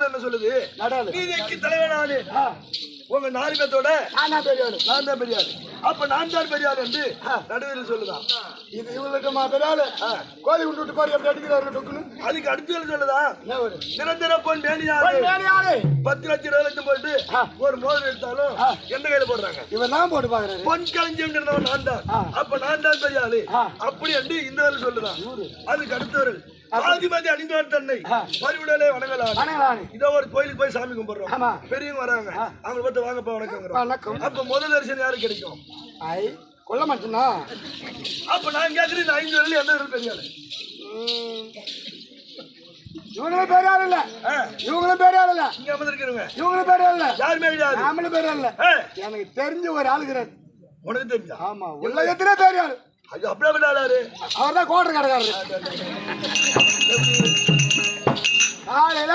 என்ன சொல்லுது? நடாது நீதிக்கு தலைவனானே உங்க நாலு பேத்தோட நான் பெரியாரு. நான் தான் பெரியாரு. அப்ப நான் தான் பெரியாரு என்று நடுவில் சொல்லுதான். இது இவங்களுக்கு பெரியாரு கோழி விட்டு பாரு எப்படி அடிக்கிறாரு டொக்குன்னு. அதுக்கு அடுத்து சொல்லுதான். என்ன ஒரு நிரந்தர பொன் மேனியாரு யாரு 10 லட்சம் 20 லட்சம் போட்டு ஒரு மோதிரம் எடுத்தாலும் எந்த கையில போடுறாங்க? இவன் தான் போட்டு பாக்குறாரு. பொன் களஞ்சியம் நான் தான். அப்ப நான் தான் பெரியாரு அப்படி என்று இந்த வேலை சொல்லுதான். அதுக்கு அடுத்தவர்கள் ஆதிபதி அணிந்தவர் தன்னை பறிவுடலே வணங்கலாம். இதோ ஒரு கோயிலுக்கு போய் சாமி கும்பிடுறோம். பெரியவங்க வராங்க. அவங்க பார்த்து வாங்கப்பா வணக்கம். அப்ப முதல் தரிசனம் யாருக்கு கிடைக்கும்? கொல்ல மாட்டேன்னா. அப்ப நான் கேட்கிறேன் இந்த 5 வரல எந்த வரல பெரியாரு? இவங்களும் பெரியாரு இல்ல. இவங்களும் பெரியாரு இல்ல. இங்க அமர்ந்திருக்கிறவங்க இவங்களும் பெரியாரு இல்ல. யாருமே கிடையாது. நாமளும் பெரியாரு இல்ல. எனக்கு தெரிஞ்ச ஒரு ஆளுகிறார். உனக்கு தெரிஞ்சா? ஆமா உலகத்திலே பெரியாரு. அது அப்படியே ஆளாரு. அவர் தான் கோட்டர் கடைக்காரரு. காலையில